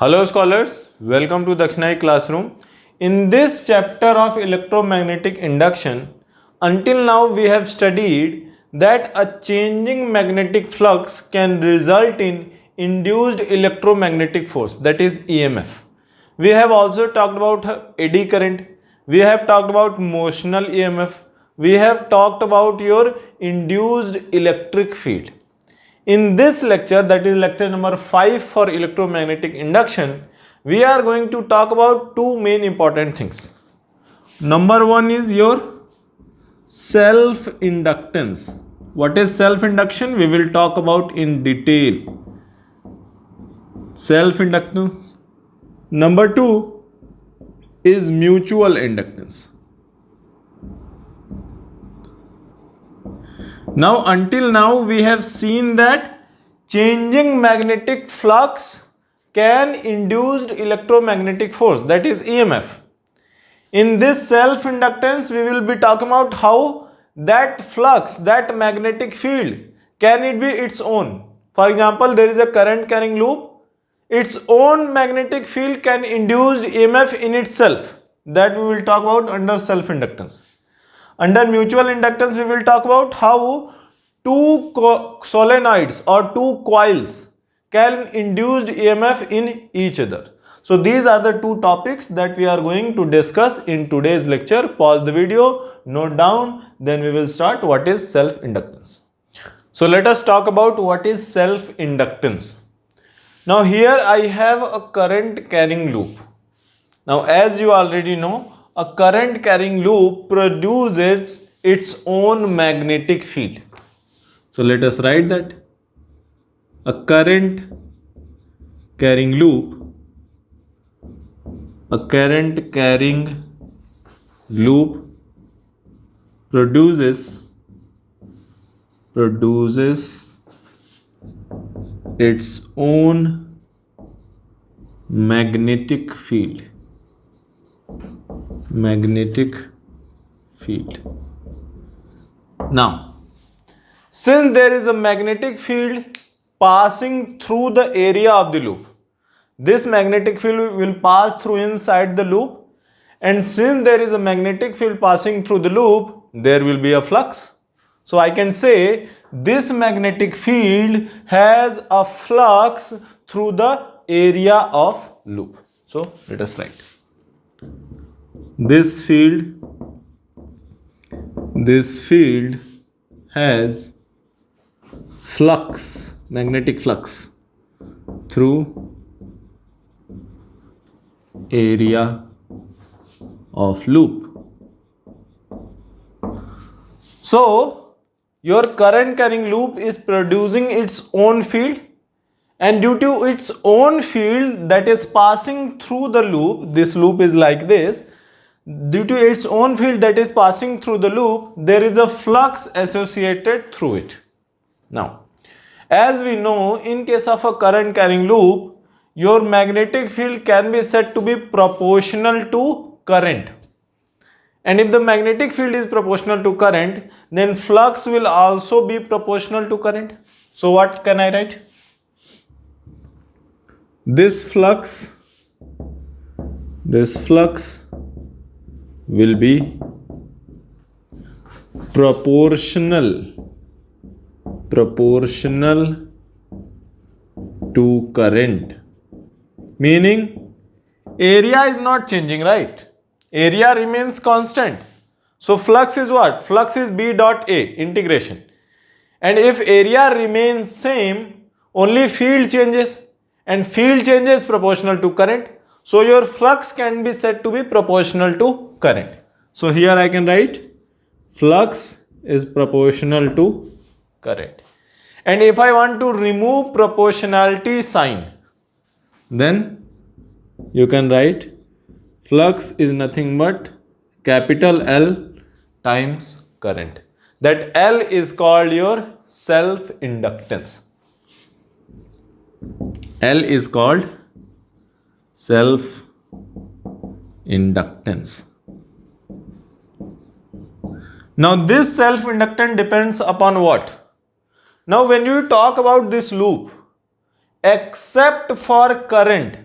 Hello scholars, welcome to Dakshinai classroom. In this chapter of electromagnetic induction, until now we have studied that a changing magnetic flux can result in induced electromagnetic force, that is EMF. We have also talked about eddy current, we have talked about motional EMF, we have talked about your induced electric field. In this lecture, that is lecture number 5 for electromagnetic induction, we are going to talk about two main important things. Number one is your self-inductance. What is self-induction? We will talk about in detail. Self-inductance. Number two is mutual inductance. Now, until now, we have seen that changing magnetic flux can induce electromagnetic force, that is EMF. In this self-inductance, we will be talking about how that flux, that magnetic field, can it be its own. For example, there is a current carrying loop. Its own magnetic field can induce EMF in itself. That we will talk about under self-inductance. Under mutual inductance, we will talk about how two solenoids or two coils can induce EMF in each other. So these are the two topics that we are going to discuss in today's lecture. Pause the video, note down, then we will start what is self-inductance. So let us talk about what is self-inductance. Now here I have a current carrying loop. Now as you already know, a current carrying loop produces its own magnetic field. So let us write that. A current carrying loop, produces its own magnetic field. Now, since there is a magnetic field passing through the area of the loop, this magnetic field will pass through inside the loop, and since there is a magnetic field passing through the loop, there will be a flux. So I can say this magnetic field has a flux through the area of loop. So let us write. This field has flux, magnetic flux through area of loop. So your current carrying loop is producing its own field, and due to its own field that is passing through the loop, this loop is like this. Due to its own field that is passing through the loop, there is a flux associated through it. Now, as we know, in case of a current carrying loop, your magnetic field can be said to be proportional to current. And if the magnetic field is proportional to current, then flux will also be proportional to current. So what can I write? This flux will be proportional to current, meaning area is not changing, right? Area remains constant. So flux is what? Flux is B dot A, integration. And if area remains same, only field changes, and field changes proportional to current. So your flux can be said to be proportional to current. So here I can write flux is proportional to current. And if I want to remove proportionality sign, then you can write flux is nothing but capital L times current. That L is called your self-inductance. L is called self-inductance. Now this self-inductance depends upon what? Now when you talk about this loop, except for current,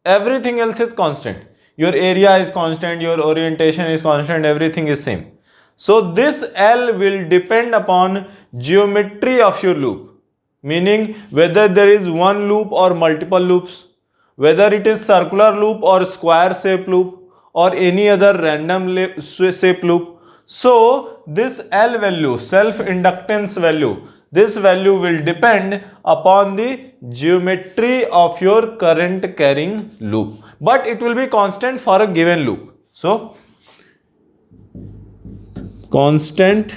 everything else is constant. Your area is constant, your orientation is constant, everything is same. So this L will depend upon geometry of your loop, meaning whether there is one loop or multiple loops, whether it is circular loop or square shape loop or any other random shape loop. So this L value, self inductance value, this value will depend upon the geometry of your current carrying loop, but it will be constant for a given loop. So constant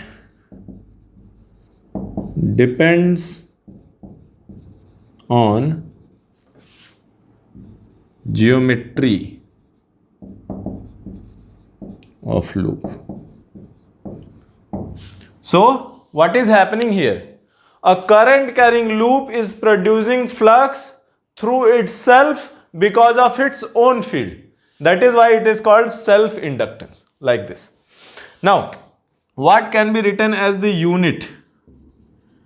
depends on geometry of loop. So what is happening here? A current carrying loop is producing flux through itself because of its own field. That is why it is called self inductance, like this. Now what can be written as the unit?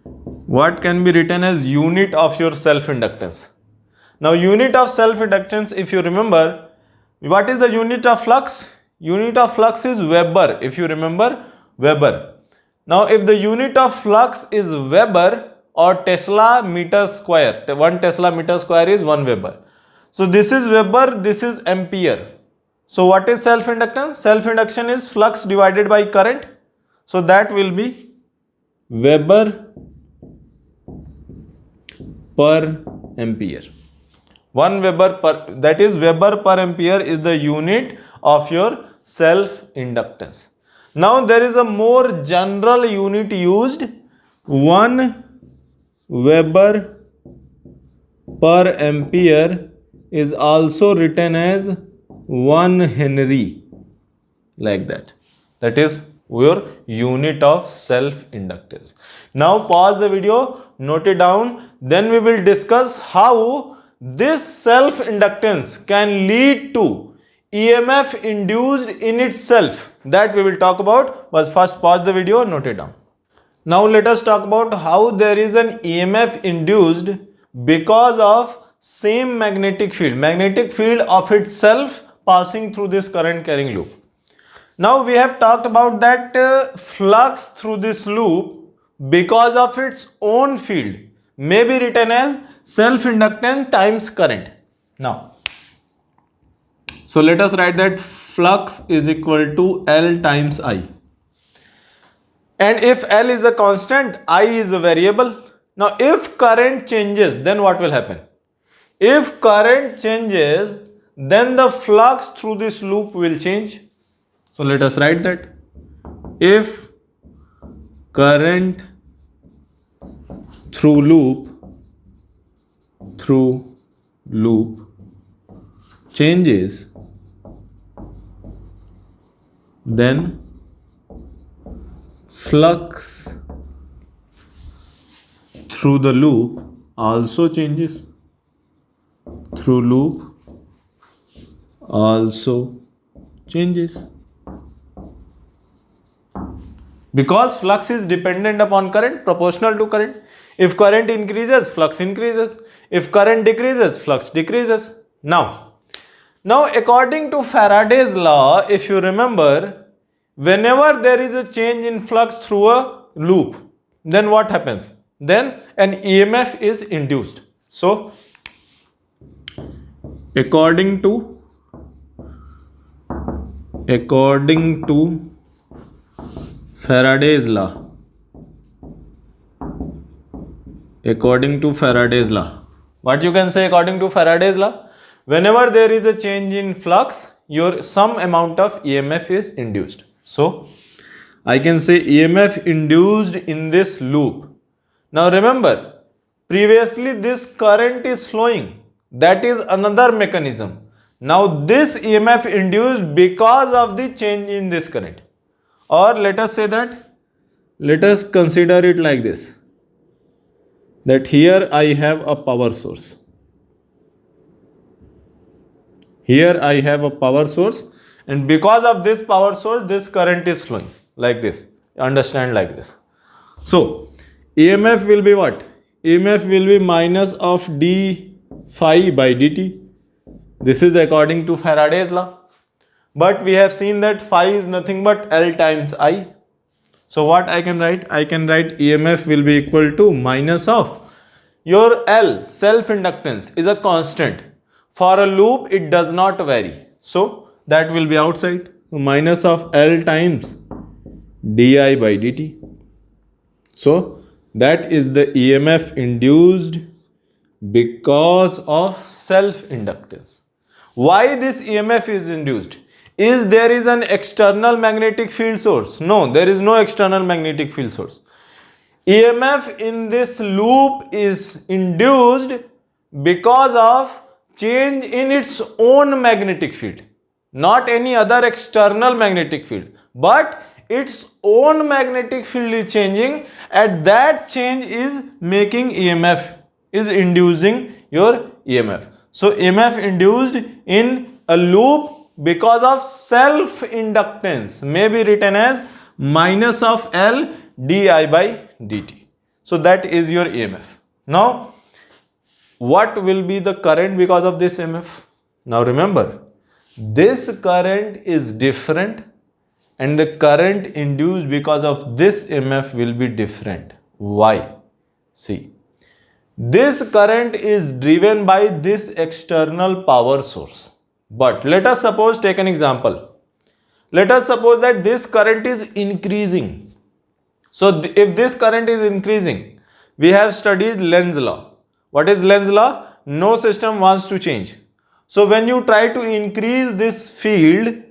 What can be written as unit of your self inductance? Now unit of self inductance, if you remember, what is the unit of flux? Unit of flux is Weber, if you remember, Weber. Now if the unit of flux is Weber or Tesla meter square, 1 Tesla meter square is 1 Weber. So this is Weber, this is ampere. So what is self inductance? Self induction is flux divided by current. So that will be Weber per ampere. 1 Weber per, that is Weber per ampere is the unit of your self inductance. Now there is a more general unit used, 1 Weber per ampere is also written as 1 Henry, like that. That is your unit of self inductance. Now pause the video, note it down, then we will discuss how this self inductance can lead to EMF induced in itself. That we will talk about, but first pause the video, note it down. Now let us talk about how there is an EMF induced because of same magnetic field of itself passing through this current carrying loop. Now we have talked about that flux through this loop because of its own field may be written as self inductance times current. Now, so let us write that flux is equal to L times I. And if L is a constant, I is a variable. Now if current changes, then what will happen? If current changes, then the flux through this loop will change. So let us write that. If current through loop changes, then flux through the loop also changes. Through loop also changes. Because flux is dependent upon current, proportional to current. If current increases, flux increases. If current decreases, flux decreases. Now according to Faraday's law, if you remember, whenever there is a change in flux through a loop, then what happens? Then an EMF is induced. So according to Faraday's law, what you can say according to Faraday's law? Whenever there is a change in flux, some amount of EMF is induced. So I can say EMF induced in this loop. Now remember, previously this current is flowing. That is another mechanism. Now this EMF induced because of the change in this current. Or let us say that, let us consider it like this, that here I have a power source. Here I have a power source, and because of this power source, this current is flowing like this. Understand, like this. So EMF will be what? EMF will be minus of d phi by dt. This is according to Faraday's law. But we have seen that phi is nothing but L times I. So what I can write? I can write EMF will be equal to minus of your L, self-inductance, is a constant. For a loop, it does not vary. So that will be outside. So minus of L times di by dt. So that is the EMF induced because of self-inductance. Why this EMF is induced? Is there is an external magnetic field source? No, there is no external magnetic field source. EMF in this loop is induced because of change in its own magnetic field, not any other external magnetic field, but its own magnetic field is changing, and that change is making EMF, is inducing your EMF. So EMF induced in a loop because of self-inductance may be written as minus of L di by dt. So that is your EMF. Now what will be the current because of this EMF? Now remember, this current is different and the current induced because of this EMF will be different. Why? See, this current is driven by this external power source. But let us suppose, take an example. Let us suppose that this current is increasing. So if this current is increasing, we have studied Lenz's law. What is Lenz's law? No system wants to change. So when you try to increase this field,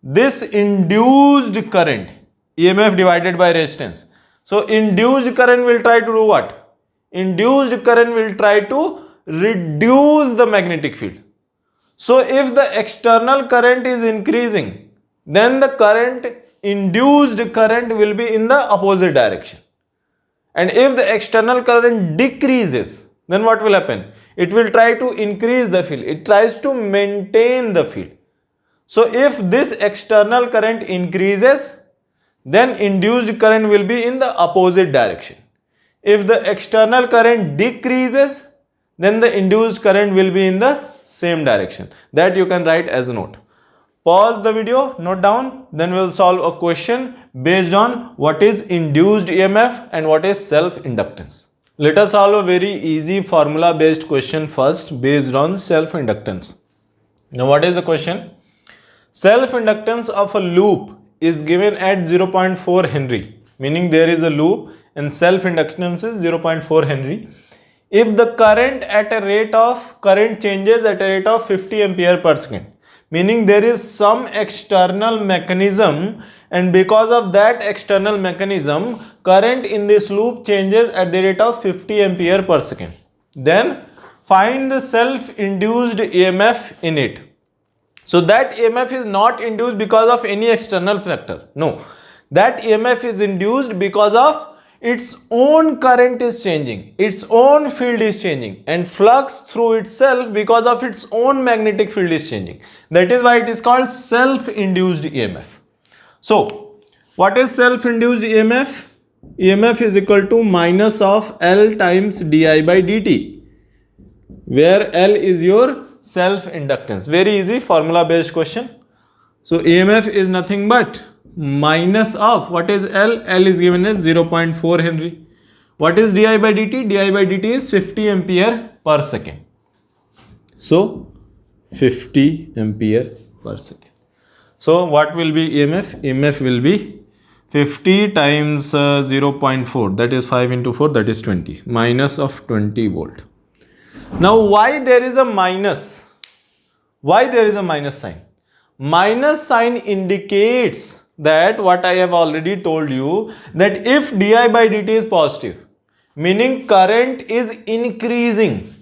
this induced current, EMF divided by resistance. So induced current will try to do what? Induced current will try to reduce the magnetic field. So if the external current is increasing, then the current, induced current, will be in the opposite direction. And if the external current decreases, then what will happen? It will try to increase the field. It tries to maintain the field. So if this external current increases, then induced current will be in the opposite direction. If the external current decreases, then the induced current will be in the same direction. That you can write as a note. Pause the video, note down, then we will solve a question based on what is induced EMF and what is self-inductance. Let us solve a very easy formula based question first based on self-inductance. Now what is the question? Self-inductance of a loop is given at 0.4 Henry, meaning there is a loop and self-inductance is 0.4 Henry. If the current changes at a rate of 50 ampere per second, meaning there is some external mechanism, and because of that external mechanism, current in this loop changes at the rate of 50 ampere per second. Then find the self-induced EMF in it. So that EMF is not induced because of any external factor. No, that EMF is induced because of its own current is changing, its own field is changing, and flux through itself because of its own magnetic field is changing. That is why it is called self-induced EMF. So what is self-induced EMF? EMF is equal to minus of L times di by dt, where L is your self-inductance. Very easy formula based question. So EMF is nothing but minus of, what is L? L is given as 0.4 Henry. What is di by dt? Di by dt is 50 ampere per second. So 50 ampere per second. So what will be EMF? EMF will be 50 times 0.4, that is 5 into 4, that is 20, minus of 20 volt. Now why there is a minus? Why there is a minus sign? Minus sign indicates that what I have already told you, that if di by dt is positive, meaning current is increasing,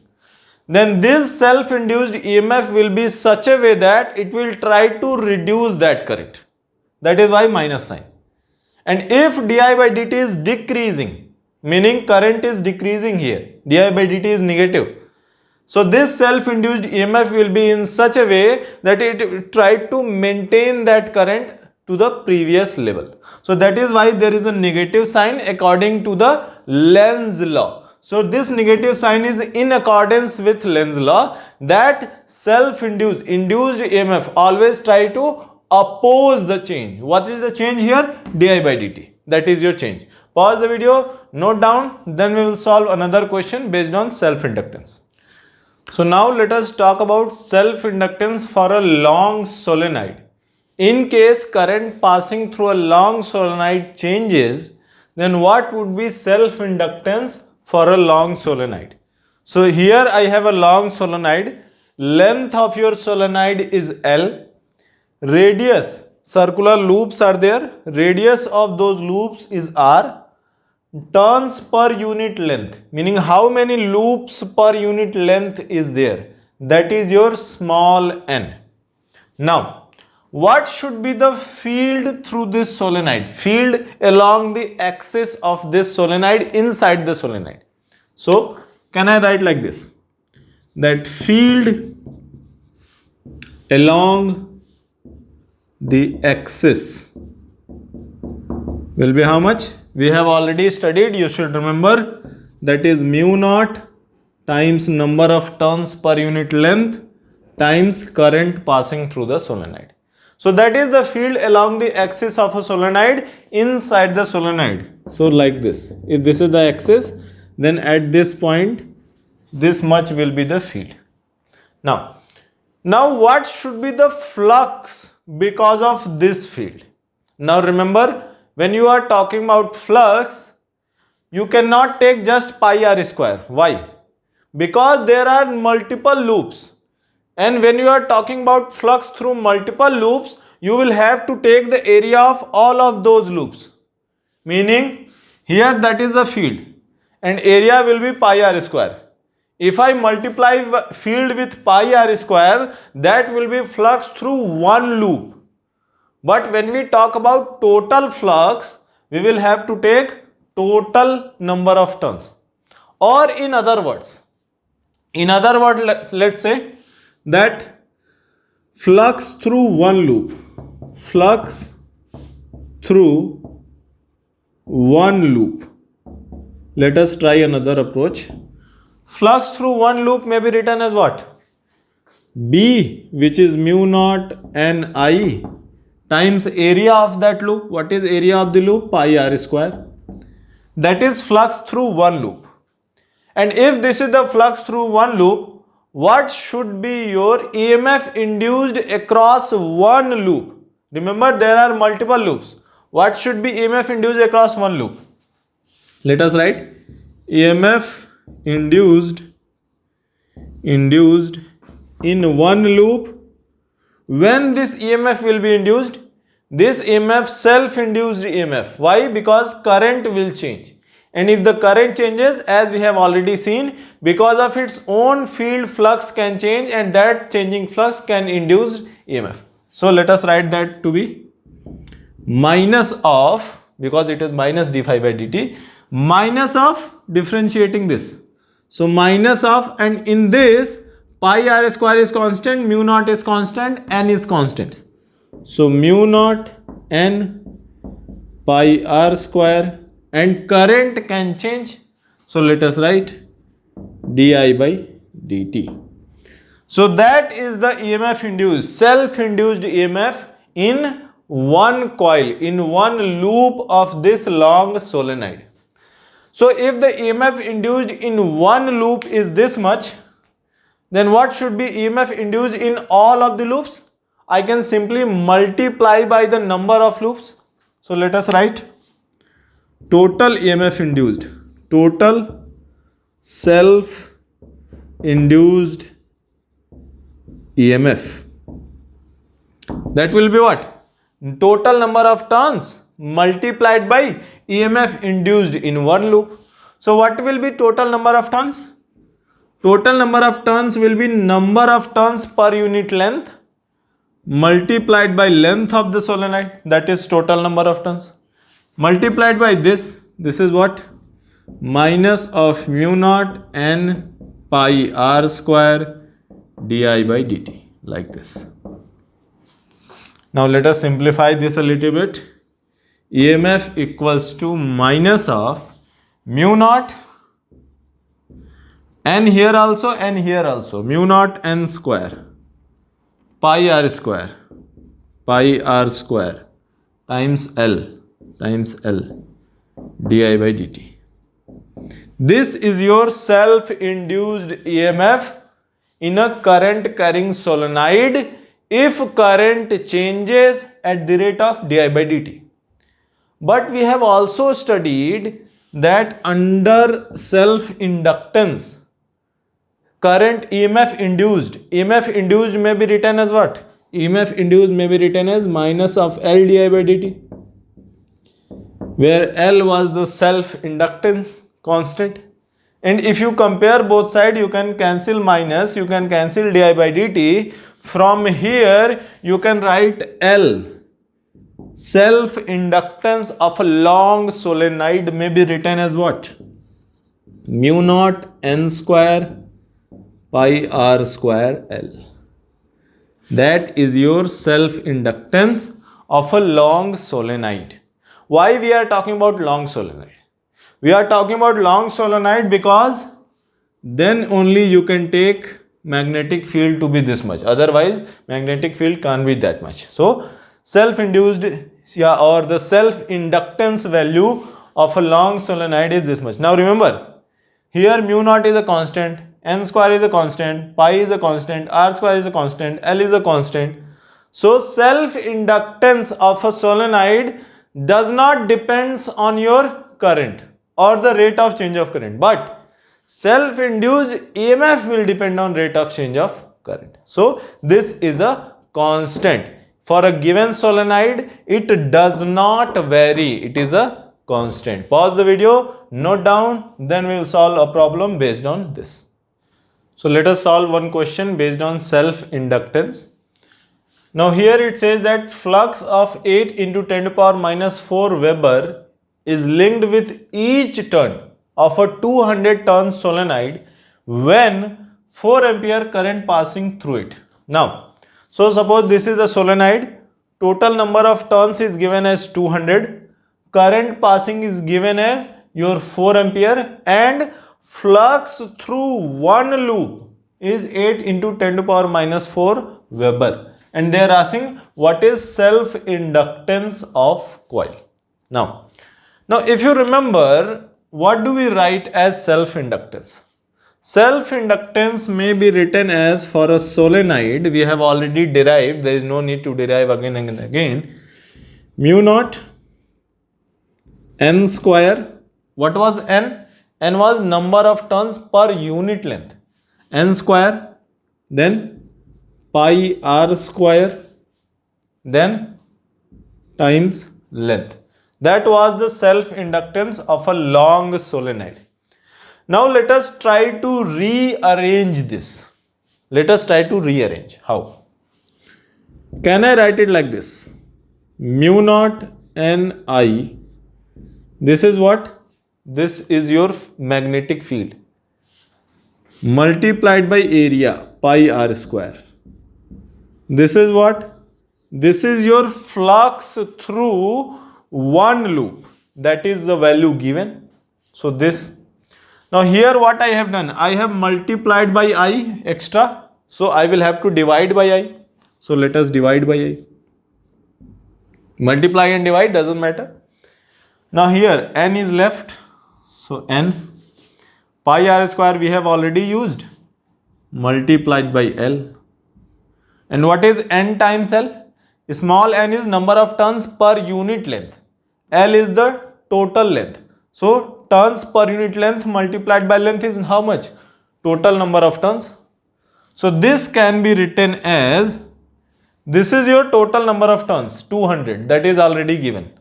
then this self-induced EMF will be such a way that it will try to reduce that current. That is why minus sign. And if di by dt is decreasing, meaning current is decreasing here, di by dt is negative, so this self-induced EMF will be in such a way that it tried to maintain that current to the previous level. So that is why there is a negative sign according to the Lenz's law. So this negative sign is in accordance with Lenz's law that self-induced EMF always try to oppose the change. What is the change here? Di by dt. That is your change. Pause the video, note down, then we will solve another question based on self-inductance. So now let us talk about self-inductance for a long solenoid. In case current passing through a long solenoid changes, then what would be self-inductance for a long solenoid? So here I have a long solenoid. Length of your solenoid is L. Radius, circular loops are there. Radius of those loops is R. Turns per unit length, meaning how many loops per unit length is there. That is your small n. Now, what should be the field through this solenoid? Field along the axis of this solenoid inside the solenoid. So, can I write like this? That field along the axis will be how much? We have already studied, you should remember, that is mu naught times number of turns per unit length times current passing through the solenoid. So that is the field along the axis of a solenoid inside the solenoid. So like this, if this is the axis, then at this point, this much will be the field. Now what should be the flux because of this field? Now remember, when you are talking about flux, you cannot take just pi r square. Why? Because there are multiple loops. And when you are talking about flux through multiple loops, you will have to take the area of all of those loops. Meaning, here that is the field. And area will be pi r square. If I multiply field with pi r square, that will be flux through one loop. But when we talk about total flux, we will have to take total number of turns. Or in other words, let's say that flux through one loop, flux through one loop. Let us try another approach. Flux through one loop may be written as what? B, which is mu naught n I times area of that loop. What is area of the loop? Pi r square. That is flux through one loop. And if this is the flux through one loop, what should be your EMF induced across one loop? Remember, there are multiple loops. What should be EMF induced across one loop? Let us write EMF induced in one loop. When this EMF will be induced? This EMF, self-induced EMF. Why? Because current will change. And if the current changes, as we have already seen, because of its own field, flux can change, and that changing flux can induce EMF. So let us write that to be minus of, because it is minus d phi by dt, minus of differentiating this. So minus of, and in this, pi r square is constant, mu naught is constant, n is constant. So mu naught n pi r square, and current can change. So let us write di by dt. So that is the EMF induced, self-induced EMF in one coil, in one loop of this long solenoid. So if the EMF induced in one loop is this much, then what should be EMF induced in all of the loops? I can simply multiply by the number of loops. So let us write total EMF induced, total self-induced EMF. That will be what? Total number of turns multiplied by EMF induced in one loop. So what will be total number of turns? Total number of turns will be number of turns per unit length multiplied by length of the solenoid, that is total number of turns, multiplied by this is what? Minus of mu naught n pi r square di by dt, like this. Now let us simplify this a little bit. EMF equals to minus of mu naught n here also, n here also, mu naught n square pi r square times L di by dt. This is your self-induced EMF in a current carrying solenoid if current changes at the rate of di by dt. But we have also studied that under self-inductance, current EMF induced may be written as what? EMF induced may be written as minus of L di by dt, where L was the self-inductance constant. And if you compare both sides, you can cancel minus, you can cancel di by dt. From here, you can write L. Self-inductance of a long solenoid may be written as what? Mu naught n square pi r square L. That is your self-inductance of a long solenoid. Why we are talking about long solenoid? We are talking about long solenoid because then only you can take magnetic field to be this much. Otherwise, magnetic field can't be that much. So, self-induced or the self-inductance value of a long solenoid is this much. Now remember, here mu naught is a constant, n square is a constant, pi is a constant, r square is a constant, L is a constant. So self-inductance of a solenoid does not depends on your current or the rate of change of current, but self-induced EMF will depend on rate of change of current. So this is a constant. For a given solenoid, it does not vary. It is a constant. Pause the video, note down, then we will solve a problem based on this. So let us solve one question based on self-inductance. Now here it says that flux of 8 into 10 to the power minus 4 Weber is linked with each turn of a 200 turn solenoid when 4 ampere current passing through it. Now, so suppose this is a solenoid, total number of turns is given as 200, current passing is given as your 4 ampere and flux through one loop is 8 into 10 to the power minus 4 Weber. And they are asking what is self-inductance of coil. Now if you remember, what do we write as self-inductance? Self-inductance may be written as, for a solenoid, we have already derived, there is no need to derive again and again, mu naught n square. What was n? N was number of turns per unit length. N square, then pi r square, then times length. That was the self-inductance of a long solenoid. Now let us try to rearrange this. Let us try to rearrange. How? Can I write it like this? Mu naught n I. This is what? This is your magnetic field multiplied by area pi r square. This is what? This is your flux through one loop. That is the value given. So this. Now here what I have done, I have multiplied by I extra, so I will have to divide by I. So let us divide by I. Multiply and divide doesn't matter. Now here n is left, so n, pi r square we have already used, multiplied by L. And what is n times L? Small n is number of turns per unit length. L is the total length. So turns per unit length multiplied by length is how much? Total number of turns. So this can be written as, this is your total number of turns, 200, that is already given.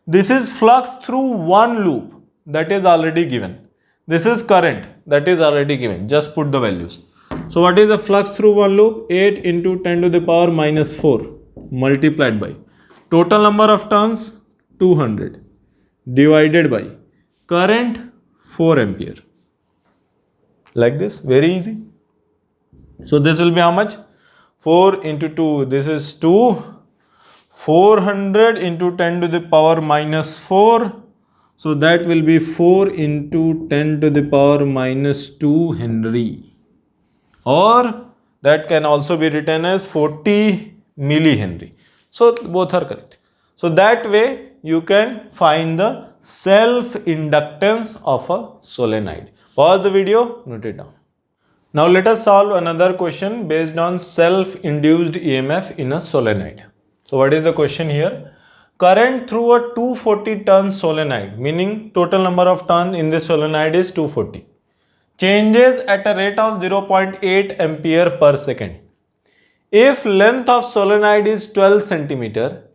This is flux through one loop, that is already given. This is current, that is already given. Just put the values. So what is the flux through one loop? 8 into 10 to the power minus 4 multiplied by total number of turns 200 divided by current 4 ampere. Like this, very easy. So this will be how much? 4 into 2, this is 2, 400 into 10 to the power minus 4, So that will be 4 into 10 to the power minus 2 Henry, or that can also be written as 40 millihenry. So both are correct. So that way you can find the self-inductance of a solenoid. Pause the video, note it down. Now let us solve another question based on self-induced EMF in a solenoid. So what is the question here? Current through a 240 turn solenoid, meaning total number of turns in this solenoid is 240, changes at a rate of 0.8 ampere per second. If length of solenoid is 12 centimeter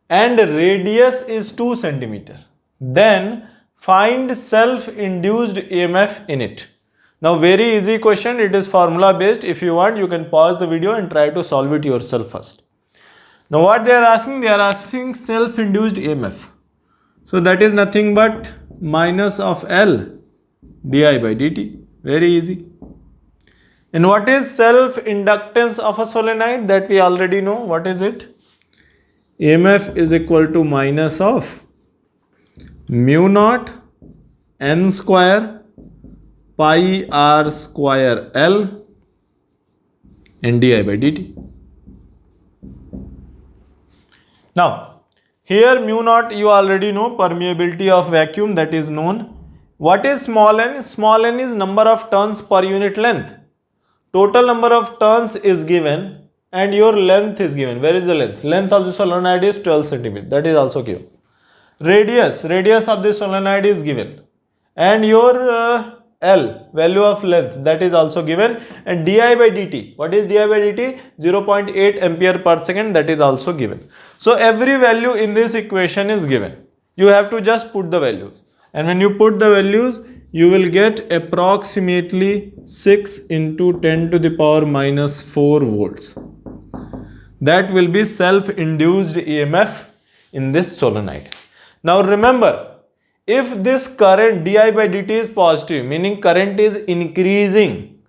and radius is 2 centimeter, then find self-induced EMF in it. Now very easy question, it is formula based. If you want, you can pause the video and try to solve it yourself first. Now what they are asking self-induced EMF. So that is nothing but minus of L di by dt. Very easy. And what is self-inductance of a solenoid? That we already know. What is it? EMF is equal to minus of mu naught n square pi r square L and di by dt. Now, here mu naught you already know, permeability of vacuum, that is known. What is small n? Small n is number of turns per unit length. Total number of turns is given and your length is given. Where is the length? Length of the solenoid is 12 centimeter. That is also given. Radius of the solenoid is given. And your L, value of length, that is also given. And di by dt. What is di by dt? 0.8 ampere per second, that is also given. So every value in this equation is given. You have to just put the values. And when you put the values, you will get approximately 6 into 10 to the power minus 4 volts. That will be self-induced EMF in this solenoid. Now remember, if this current di by dt is positive, meaning current is increasing,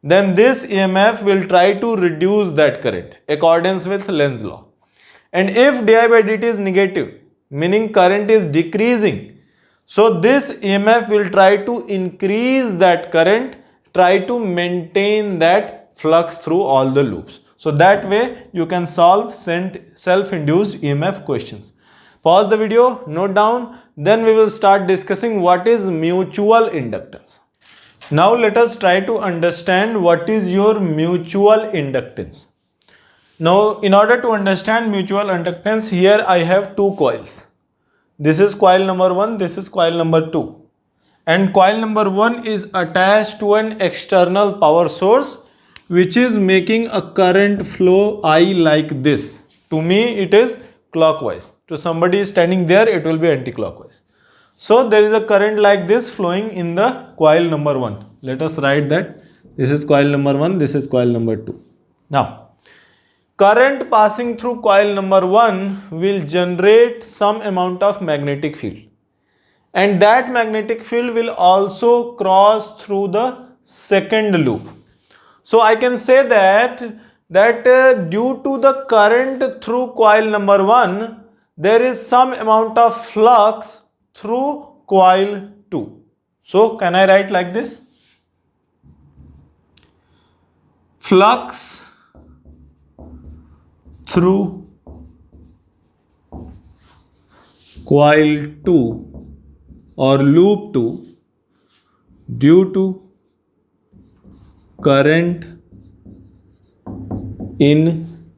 then this EMF will try to reduce that current accordance with Lenz's law. And if di by dt is negative, meaning current is decreasing, so this EMF will try to increase that current, try to maintain that flux through all the loops. So that way you can solve self-induced EMF questions. Pause the video, note down, then we will start discussing what is mutual inductance. Now let us try to understand what is your mutual inductance. Now in order to understand mutual inductance, here I have two coils. This is coil number 1, this is coil number 2. And coil number 1 is attached to an external power source which is making a current flow I like this. To me it is clockwise. To somebody standing there it will be anti-clockwise. So there is a current like this flowing in the coil number 1. Let us write that. This is coil number 1, this is coil number 2. Now, current passing through coil number 1 will generate some amount of magnetic field. And that magnetic field will also cross through the second loop. So I can say that due to the current through coil number 1, there is some amount of flux through coil 2. So can I write like this? Flux through coil 2 or loop 2 due to current in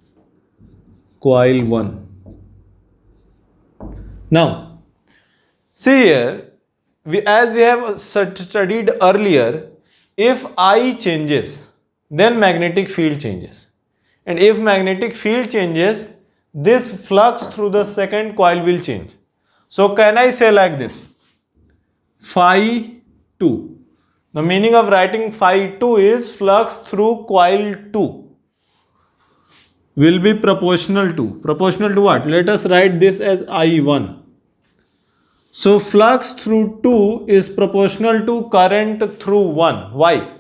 coil 1. Now, see here, as we have studied earlier, if I changes, then magnetic field changes. And if magnetic field changes, this flux through the second coil will change. So can I say like this? Phi 2. The meaning of writing phi 2 is flux through coil 2 will be proportional to what? Let us write this as I1. So flux through 2 is proportional to current through 1. Why?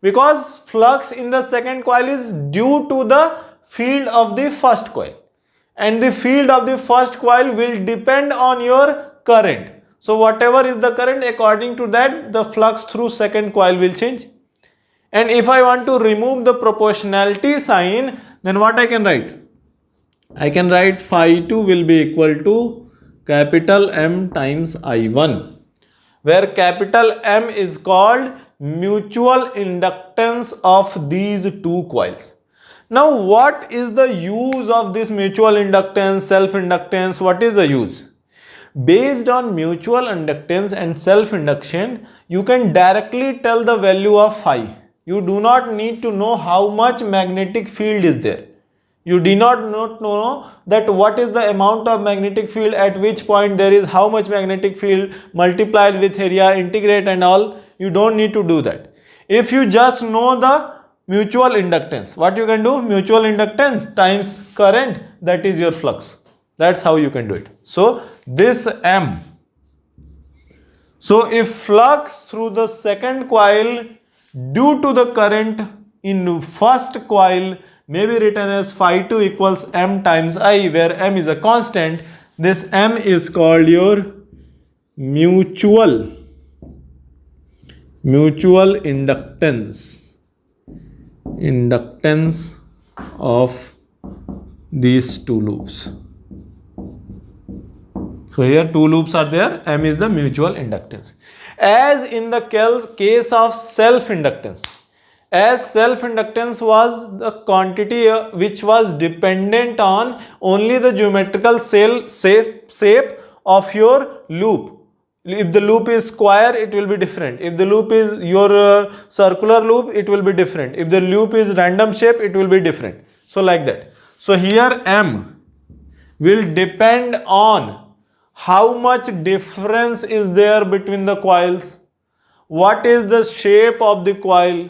Because flux in the second coil is due to the field of the first coil. And the field of the first coil will depend on your current. So whatever is the current, according to that the flux through second coil will change. And if I want to remove the proportionality sign, then what I can write? I can write phi 2 will be equal to capital M times I1, where capital M is called mutual inductance of these two coils. Now what is the use of this mutual inductance, self-inductance? What is the use? Based on mutual inductance and self-induction, you can directly tell the value of phi. You do not need to know how much magnetic field is there. You do not know that what is the amount of magnetic field, at which point there is how much magnetic field multiplied with area, integrate and all. You don't need to do that. If you just know the mutual inductance, what you can do? Mutual inductance times current, that is your flux. That's how you can do it. So this M. So if flux through the second coil due to the current in first coil may be written as phi 2 equals M times I, where M is a constant, this M is called your mutual inductance of these two loops. So here two loops are there, M is the mutual inductance. As in the case of self-inductance, as self-inductance was the quantity which was dependent on only the geometrical shape of your loop. If the loop is square, it will be different. If the loop is your circular loop, it will be different. If the loop is random shape, it will be different. So like that. So here M will depend on how much difference is there between the coils, what is the shape of the coil,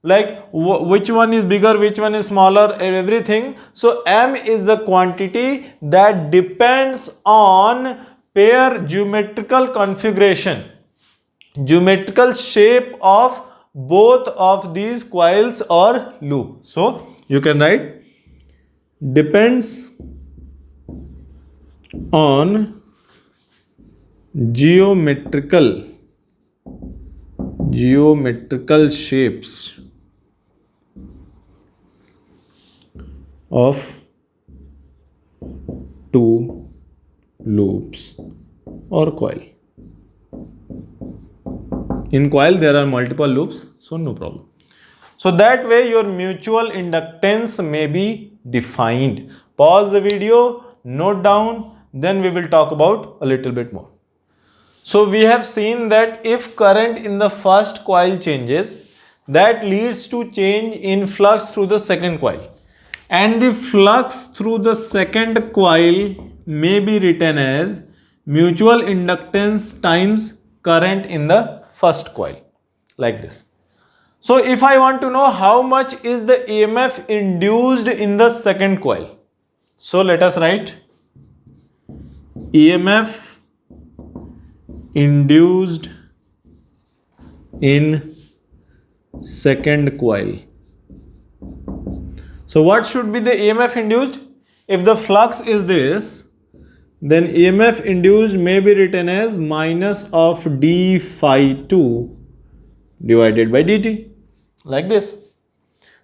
like which one is bigger, which one is smaller, everything. So M is the quantity that depends on pair geometrical configuration, geometrical shape of both of these coils or loop. So you can write depends on geometrical shapes of two loops or coil. In coil there are multiple loops, so no problem. So that way your mutual inductance may be defined. Pause the video, note down, then we will talk about a little bit more. So we have seen that if current in the first coil changes, that leads to change in flux through the second coil. And the flux through the second coil may be written as mutual inductance times current in the first coil, like this. So if I want to know how much is the EMF induced in the second coil, so let us write EMF induced in second coil. So what should be the EMF induced? If the flux is this, then EMF induced may be written as minus of d phi 2 divided by dt, like this.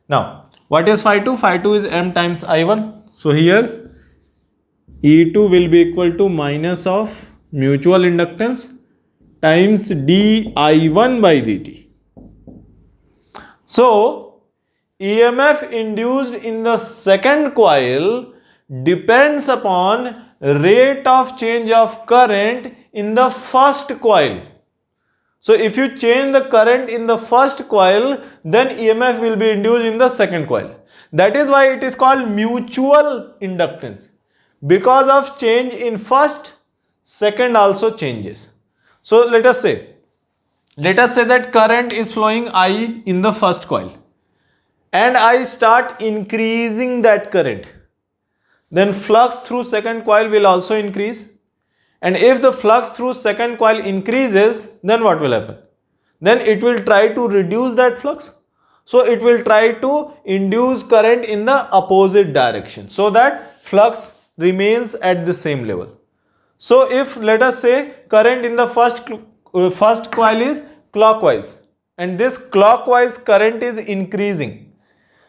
Now what is phi 2? Phi 2 is M times I1. So here E2 will be equal to minus of mutual inductance times di1 by dt. So EMF induced in the second coil depends upon rate of change of current in the first coil. So if you change the current in the first coil, then EMF will be induced in the second coil. That is why it is called mutual inductance. Because of change in first, second also changes. So let us say that current is flowing I in the first coil and I start increasing that current. Then flux through second coil will also increase. And if the flux through second coil increases, then what will happen? Then it will try to reduce that flux. So it will try to induce current in the opposite direction so that flux remains at the same level. So if let us say current in the first coil is clockwise and this clockwise current is increasing,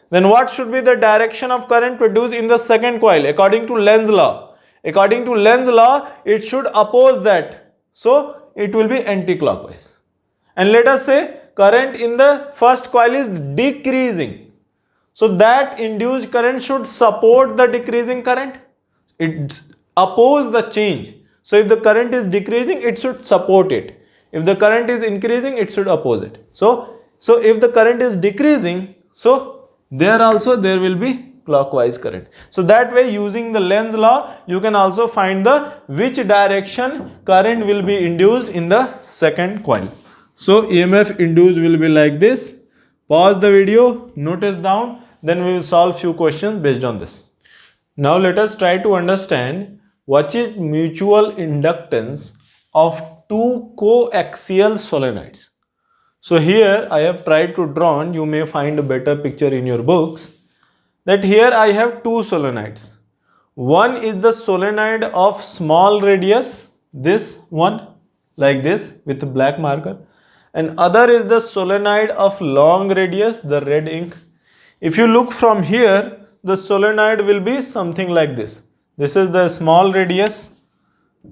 then what should be the direction of current produced in the second coil according to Lenz's law? According to Lenz's law, it should oppose that. So it will be anti-clockwise. And let us say current in the first coil is decreasing. So that induced current should support the decreasing current. It oppose the change. So if the current is decreasing, it should support it. If the current is increasing, it should oppose it. So if the current is decreasing, so there will be clockwise current. So that way, using the Lenz's law, you can also find the which direction current will be induced in the second coil. So EMF induced will be like this. Pause the video, notice down, then we will solve few questions based on this. Now let us try to understand what is mutual inductance of two coaxial solenoids. So here I have tried to draw, you may find a better picture in your books, that here I have two solenoids. One is the solenoid of small radius, this one like this with a black marker, and other is the solenoid of long radius, the red ink. If you look from here, the solenoid will be something like this. This is the small radius.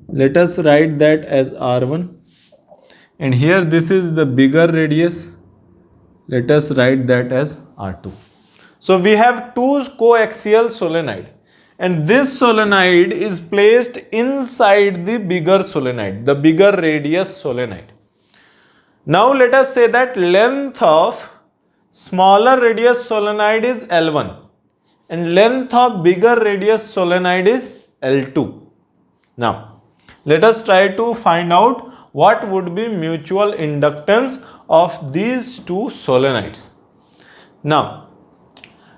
Let us write that as R1. And here this is the bigger radius. Let us write that as R2. So we have two coaxial solenoid. And this solenoid is placed inside the bigger solenoid, the bigger radius solenoid. Now let us say that length of smaller radius solenoid is L1 and length of bigger radius solenoid is L2. Now let us try to find out what would be mutual inductance of these two solenoids. Now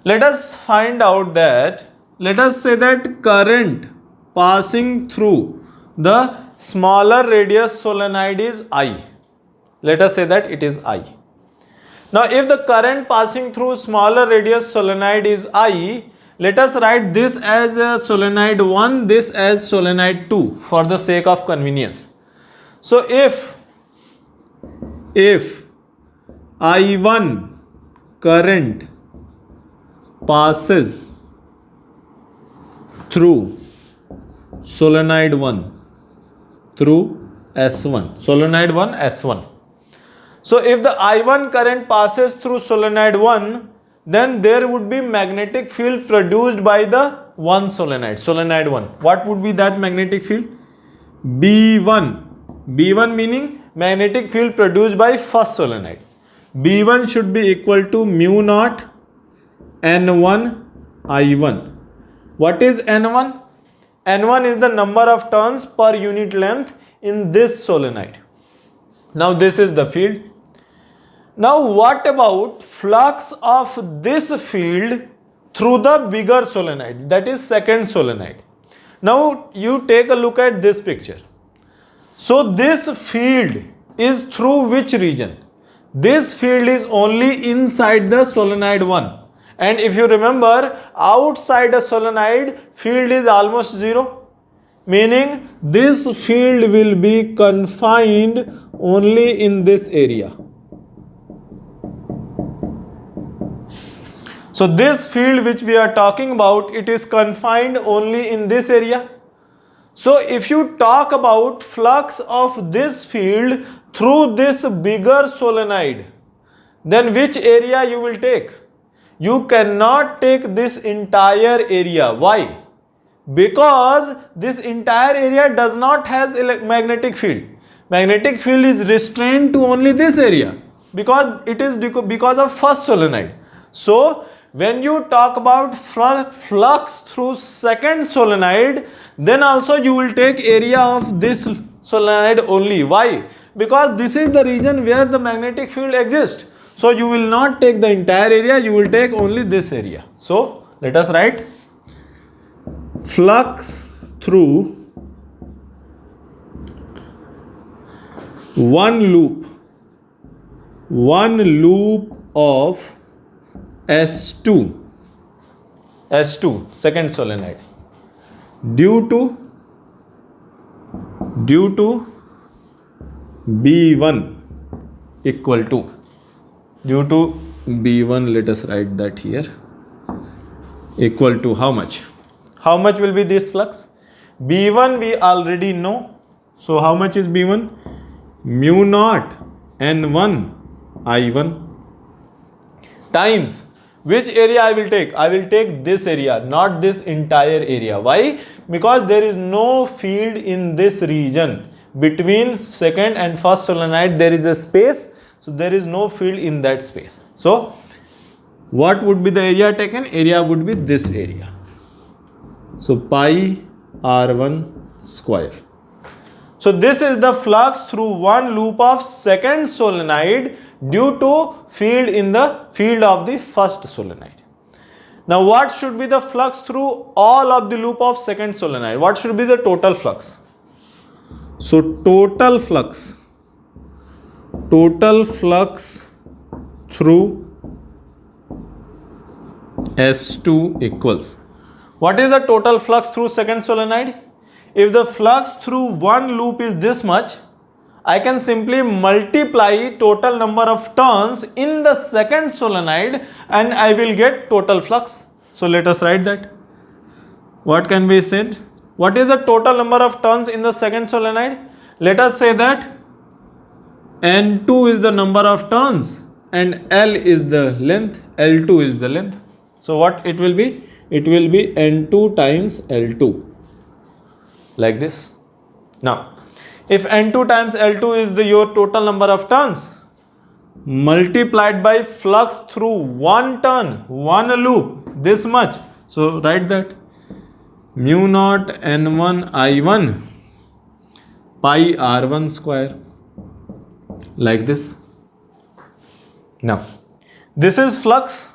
let us find out that, let us say that current passing through the smaller radius solenoid is I. Let us say that it is I. Now if the current passing through smaller radius solenoid is I, let us write this as a solenoid 1, this as solenoid 2 for the sake of convenience. So if I1 current passes through solenoid 1 through S1, solenoid 1 S1. So if the I1 current passes through solenoid 1, then there would be magnetic field produced by the one solenoid, solenoid 1. What would be that magnetic field? B1. B1 meaning magnetic field produced by first solenoid. B1 should be equal to mu naught N1 I1. What is N1? N1 is the number of turns per unit length in this solenoid. Now this is the field. Now what about flux of this field through the bigger solenoid, that is second solenoid? Now you take a look at this picture. So this field is through which region? This field is only inside the solenoid 1. And if you remember, outside a solenoid, field is almost zero. Meaning this field will be confined only in this area. So this field which we are talking about, it is confined only in this area. So if you talk about flux of this field through this bigger solenoid, then which area you will take? You cannot take this entire area. Why? Because this entire area does not have magnetic field. Magnetic field is restrained to only this area because it is because of first solenoid. So when you talk about flux through second solenoid, then also you will take area of this solenoid only. Why? Because this is the region where the magnetic field exists. So you will not take the entire area, you will take only this area. So let us write flux through one loop of S2 second solenoid due to due to B1 equal to, due to B1, let us write that here, equal to how much? How much will be this flux? B1 we already know. So how much is B1? Mu naught N1 I1 times which area I will take? I will take this area, not this entire area. Why? Because there is no field in this region. Between second and first solenoid there is a space. So there is no field in that space. So what would be the area taken? Area would be this area. So pi R1 square. So this is the flux through one loop of second solenoid due to field in the field of the first solenoid. Now what should be the flux through all of the loop of second solenoid? What should be the total flux? So total flux through S2 equals, what is the total flux through second solenoid? If the flux through one loop is this much, I can simply multiply total number of turns in the second solenoid and I will get total flux. So let us write that. What can be said? What is the total number of turns in the second solenoid? Let us say that N2 is the number of turns and L is the length, L2 is the length. So what it will be? It will be N2 times L2, like this. Now if N2 times L2 is your total number of turns multiplied by flux through one turn, one loop, this much. So write that mu naught N1 I1 pi R1 square, like this. Now this is flux.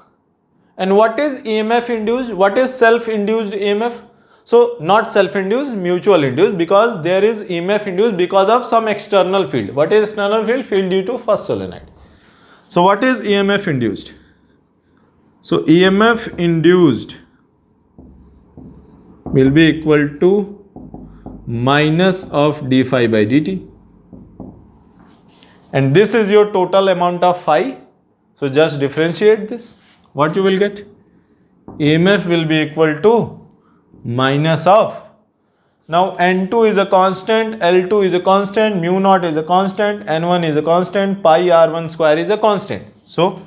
And what is EMF induced? What is self-induced EMF? So not self-induced, mutual induced, because there is EMF induced because of some external field. What is external field? Field due to first solenoid. So what is EMF induced? So EMF induced will be equal to minus of d phi by dt. And this is your total amount of phi. So just differentiate this. What you will get? EMF will be equal to minus of, now N2 is a constant, L2 is a constant, mu naught is a constant, N1 is a constant, pi R1 square is a constant. So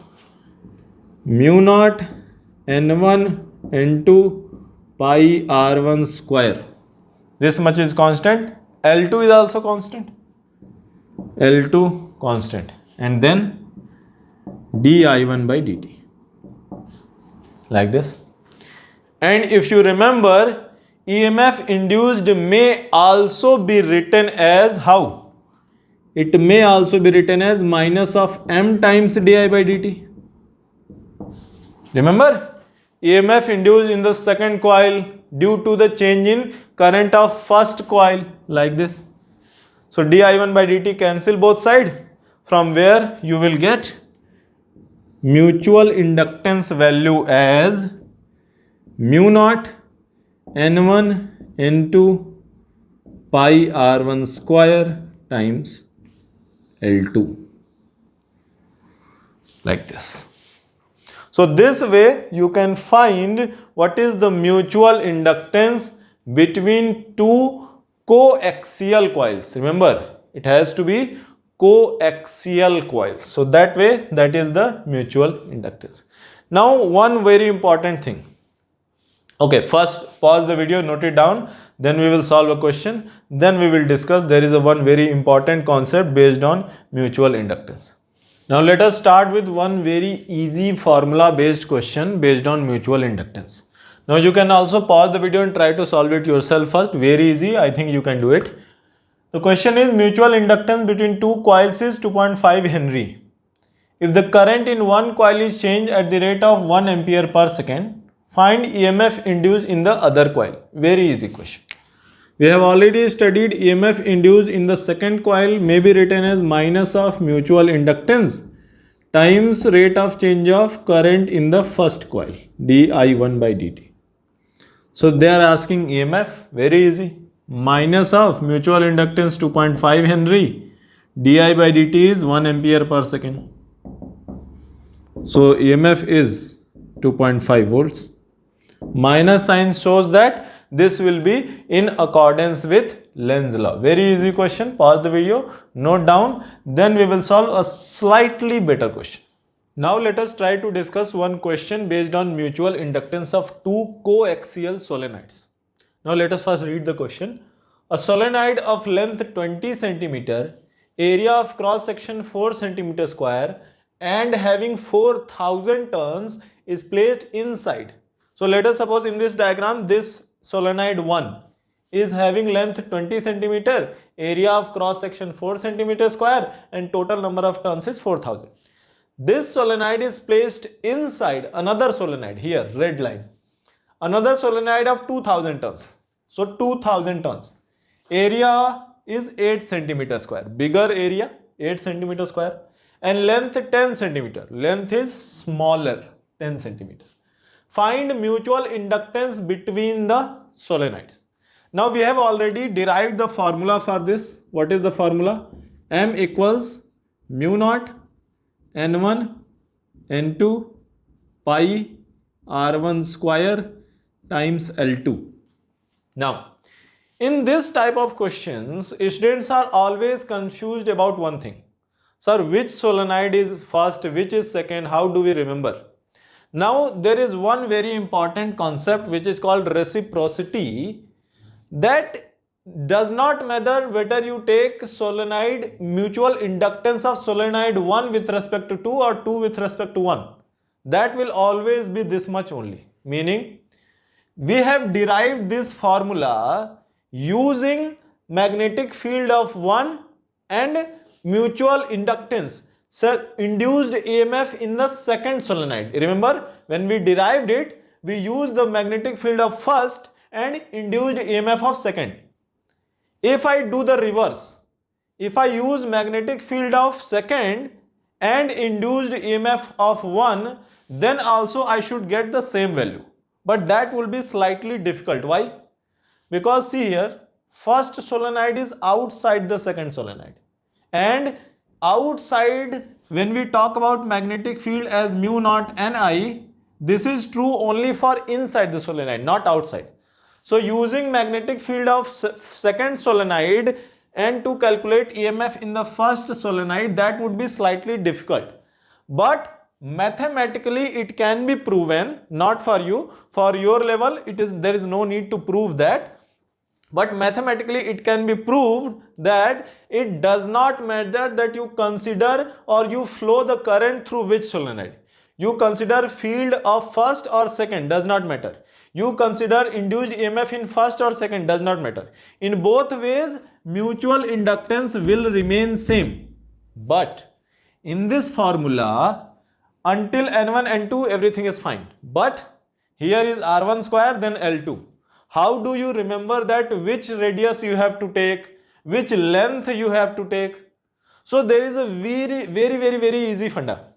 mu naught N1 N2 pi R1 square, this much is constant, L2 is also constant, L2 constant, and then di1 by dt, like this. And if you remember, EMF induced may also be written as how? It may also be written as minus of m times di by dt. Remember, EMF induced in the second coil due to the change in current of first coil, like this. So di1 by dt cancel both sides, from where you will get mutual inductance value as mu naught N1 N2 pi R1 square times L2, like this. So this way you can find what is the mutual inductance between two coaxial coils. Remember, it has to be coaxial coils. So that way, that is the mutual inductance. Now one very important thing. Okay, first pause the video, note it down, then we will solve a question, then we will discuss. There is one very important concept based on mutual inductance. Now let us start with one very easy formula based question based on mutual inductance. Now you can also pause the video and try to solve it yourself first. Very easy, I think you can do it. The question is, mutual inductance between two coils is 2.5 Henry. If the current in one coil is changed at the rate of 1 ampere per second, find EMF induced in the other coil. Very easy question. We have already studied EMF induced in the second coil may be written as minus of mutual inductance times rate of change of current in the first coil, di1 by dt. So they are asking EMF. Very easy. minus of mutual inductance 2.5 Henry, di by dt is 1 ampere per second. So EMF is 2.5 volts. Minus sign shows that this will be in accordance with Lenz's law. Very easy question. Pause the video, note down, then we will solve a slightly better question. Now let us try to discuss one question based on mutual inductance of two coaxial solenoids. Now let us first read the question. A solenoid of length 20 cm, area of cross section 4 cm square and having 4000 turns is placed inside. So let us suppose in this diagram this solenoid 1 is having length 20 cm, area of cross section 4 cm square and total number of turns is 4000. This solenoid is placed inside another solenoid, here red line, another solenoid of 2000 turns. So 2000 turns. Area is 8 cm square, bigger area 8 cm square and length 10 cm. Length is smaller 10 cm. Find mutual inductance between the solenoids. Now we have already derived the formula for this. What is the formula? M equals mu naught N1 N2 pi R1 square times L2. Now, in this type of questions, students are always confused about one thing. Sir, which solenoid is first, which is second, how do we remember? Now, there is one very important concept which is called reciprocity, that does not matter whether you take solenoid mutual inductance of solenoid 1 with respect to 2 or 2 with respect to 1. That will always be this much only. Meaning, we have derived this formula using magnetic field of 1 and mutual inductance, so induced EMF in the second solenoid. Remember, when we derived it, we used the magnetic field of first and induced EMF of second. If I do the reverse, if I use magnetic field of second and induced EMF of 1, then also I should get the same value. But that will be slightly difficult. Why? Because see here, first solenoid is outside the second solenoid. And outside, when we talk about magnetic field as mu naught Ni, this is true only for inside the solenoid, not outside. So using magnetic field of second solenoid and to calculate EMF in the first solenoid, that would be slightly difficult. But mathematically it can be proven, not for you, for your level there is no need to prove that. But mathematically it can be proved that it does not matter that you consider or you flow the current through which solenoid. You consider field of first or second, does not matter. You consider induced EMF in first or second, does not matter. In both ways, mutual inductance will remain same. But in this formula, until N1, N2, everything is fine. But here is R1 square, then L2. How do you remember that which radius you have to take, which length you have to take? So there is a very easy funda.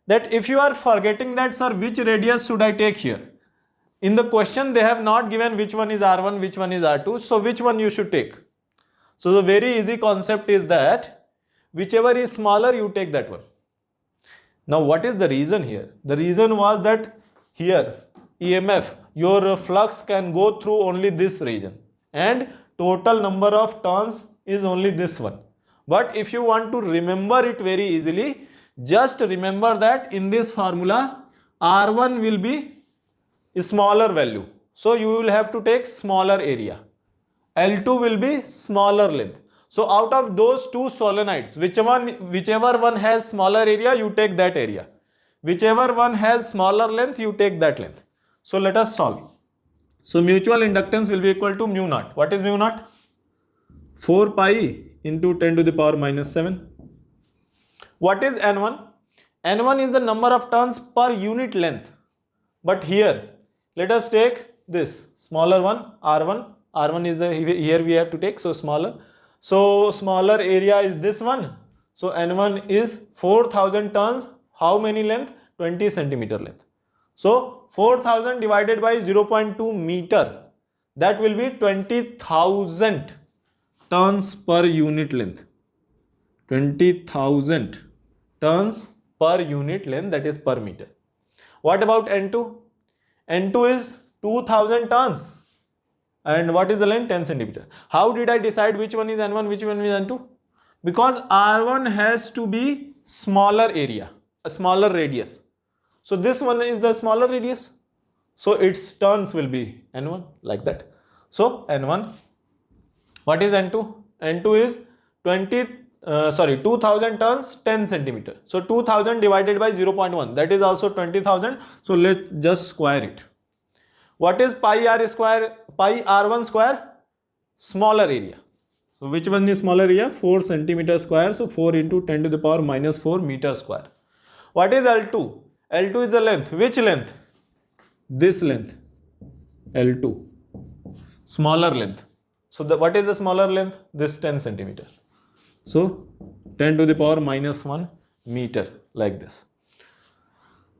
That if you are forgetting that, sir, which radius should I take here? In the question, they have not given which one is R1, which one is R2. So which one you should take? So the very easy concept is that whichever is smaller, you take that one. Now what is the reason here? The reason was that here EMF, your flux can go through only this region and total number of turns is only this one. But if you want to remember it very easily, just remember that in this formula R1 will be a smaller value. So you will have to take smaller area. L2 will be smaller length. So out of those two solenoids, whichever one has smaller area, you take that area. Whichever one has smaller length, you take that length. So let us solve. So mutual inductance will be equal to mu naught. What is mu naught? 4 pi into 10 to the power minus 7. What is N1? N1 is the number of turns per unit length. But here, let us take this smaller one, R1. R1 is here we have to take, so smaller. So smaller area is this one. So N1 is 4000 turns. How many length? 20 centimeter length. So 4000 divided by 0.2 meter. that will be 20,000 turns per unit length. 20,000 turns per unit length, that is per meter. What about N2? N2 is 2000 turns. And what is the length? 10 centimeter. How did I decide which one is N1, which one is N2? Because R1 has to be smaller area, a smaller radius. So this one is the smaller radius. So its turns will be N1, like that. So N1. What is N2? N2 is 2000 turns 10 centimeter. So 2000 divided by 0.1, that is also 20,000. So let's just square it. What is pi r square, pi r1 square? Smaller area. So which one is smaller area? 4 centimeter square. So 4 into 10 to the power minus 4 meter square. What is L2? L2 is the length. Which length? This length. L2. Smaller length. So what is the smaller length? This 10 centimeter. So 10 to the power minus 1 meter, like this.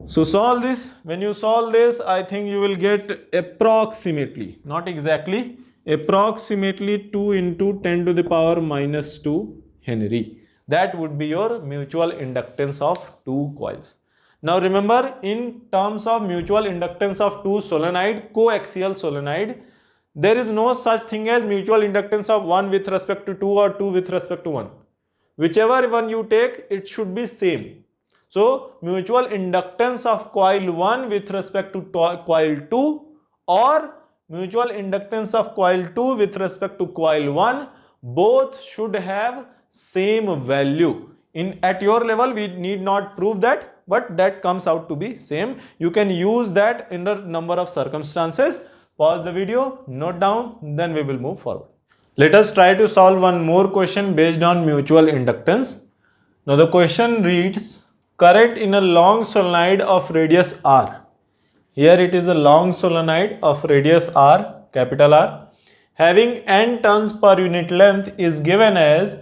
So solve this. When you solve this, I think you will get approximately, not exactly, approximately 2 into 10 to the power minus 2 Henry. That would be your mutual inductance of two coils. Now remember, in terms of mutual inductance of two solenoid, coaxial solenoid, there is no such thing as mutual inductance of 1 with respect to 2 or 2 with respect to 1. Whichever one you take, it should be same. So mutual inductance of coil 1 with respect to coil 2 or mutual inductance of coil 2 with respect to coil 1, both should have same value. At your level, we need not prove that, but that comes out to be same. You can use that in a number of circumstances. Pause the video, note down, then we will move forward. Let us try to solve one more question based on mutual inductance. Now the question reads, current in a long solenoid of radius r. Here it is a long solenoid of radius r, capital R, having n turns per unit length is given as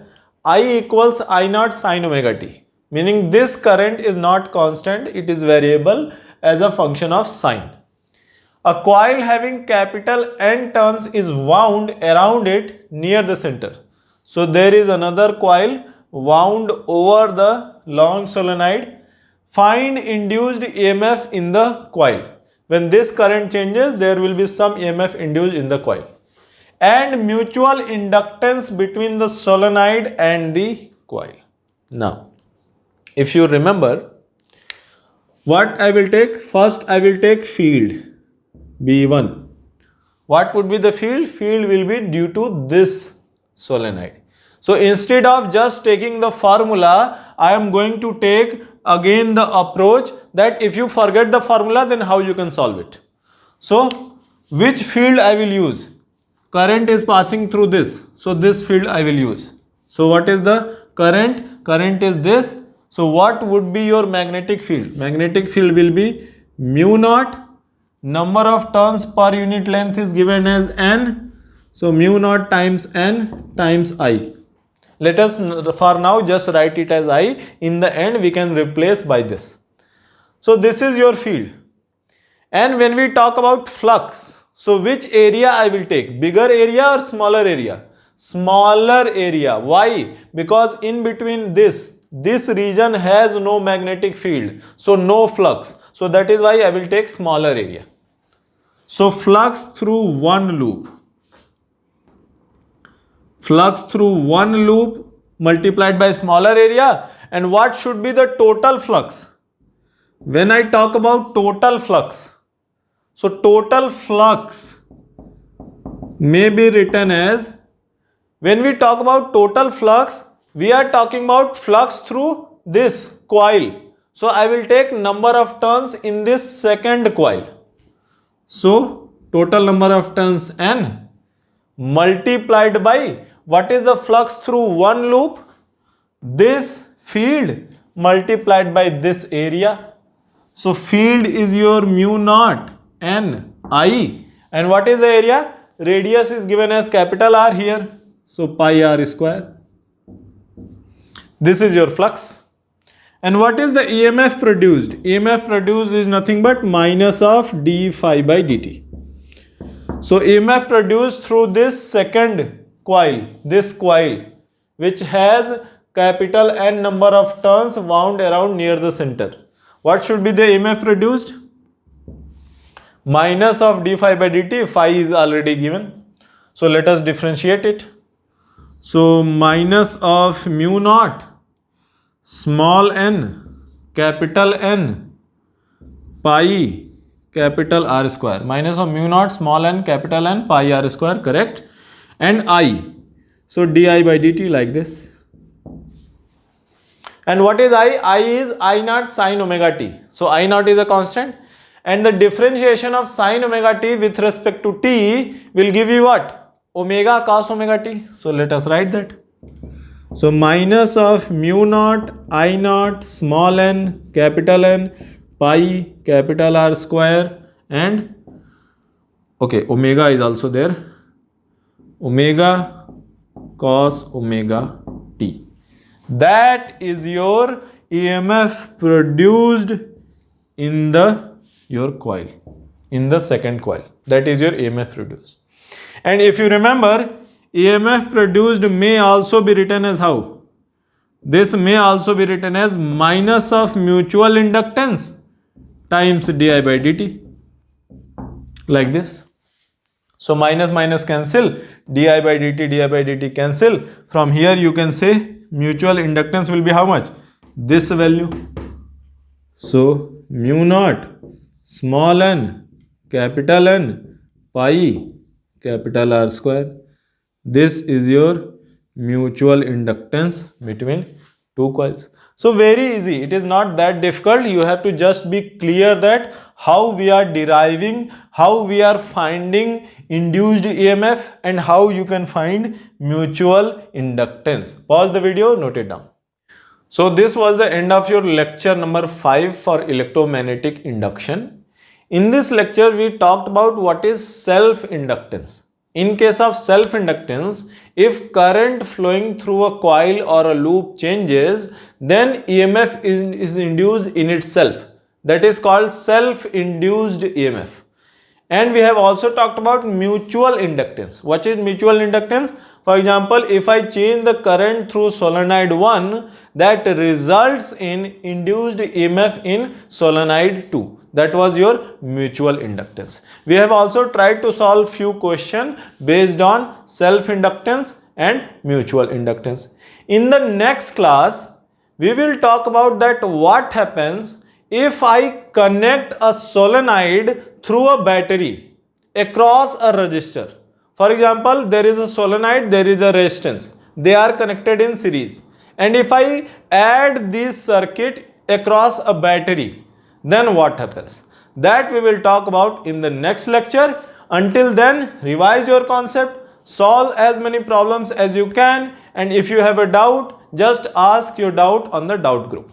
I equals I naught sin omega t. Meaning this current is not constant, it is variable as a function of sine. A coil having capital N turns is wound around it near the center. So there is another coil wound over the long solenoid. Find induced EMF in the coil. When this current changes, there will be some EMF induced in the coil. And mutual inductance between the solenoid and the coil. Now, if you remember, what I will take? First I will take field. B1. What would be the field? Field will be due to this solenoid. So instead of just taking the formula, I am going to take again the approach that if you forget the formula, then how you can solve it. So which field I will use? Current is passing through this. So this field I will use. So what is the current? Current is this. So what would be your magnetic field? Magnetic field will be mu naught. Number of turns per unit length is given as n. So mu naught times n times I. Let us for now just write it as I. In the end we can replace by this. So this is your field. And when we talk about flux, so which area I will take? Bigger area or smaller area? Smaller area. Why? Because in between this region has no magnetic field. So no flux. So that is why I will take smaller area. So flux through one loop. Flux through one loop multiplied by smaller area. And what should be the total flux? When I talk about total flux, so total flux may be written as, when we talk about total flux, we are talking about flux through this coil. So I will take number of turns in this second coil. So total number of turns n multiplied by what is the flux through one loop? This field multiplied by this area. So field is your mu naught n I. And what is the area? Radius is given as capital R here. So pi r square. This is your flux. And what is the EMF produced? EMF produced is nothing but minus of d phi by dt. So EMF produced through this second coil, this coil, which has capital N number of turns wound around near the center. What should be the EMF produced? Minus of d phi by dt. Phi is already given. So let us differentiate it. So minus of mu naught small n capital N pi capital R square, minus of mu naught small n capital N pi R square, correct, and I. So di by dt like this. And what is I? I is I naught sine omega t. So I naught is a constant, and the differentiation of sine omega t with respect to t will give you what? Omega cos omega t. So let us write that. So minus of mu naught I naught small n capital N pi capital R square, and okay, omega is also there, omega cos omega t. That is your EMF produced in your coil, in the second coil. That is your EMF produced. And if you remember, EMF produced may also be written as how? This may also be written as minus of mutual inductance times di by dt, like this. So minus minus cancel, di by dt cancel. From here you can say mutual inductance will be how much? This value. So mu naught small n capital N pi capital R square. This is your mutual inductance between two coils. So very easy. It is not that difficult. You have to just be clear that how we are deriving, how we are finding induced EMF, and how you can find mutual inductance. Pause the video, note it down. So this was the end of your lecture number 5 for electromagnetic induction. In this lecture, we talked about what is self-inductance. In case of self-inductance, if current flowing through a coil or a loop changes, then EMF is induced in itself. That is called self-induced EMF. And we have also talked about mutual inductance. What is mutual inductance? For example, if I change the current through solenoid 1, that results in induced EMF in solenoid 2. That was your mutual inductance. We have also tried to solve few questions based on self-inductance and mutual inductance. In the next class, we will talk about that what happens if I connect a solenoid through a battery across a resistor. For example, there is a solenoid, there is a resistance. They are connected in series. And if I add this circuit across a battery, then what happens? That we will talk about in the next lecture. Until then, revise your concept, solve as many problems as you can, and if you have a doubt, just ask your doubt on the doubt group.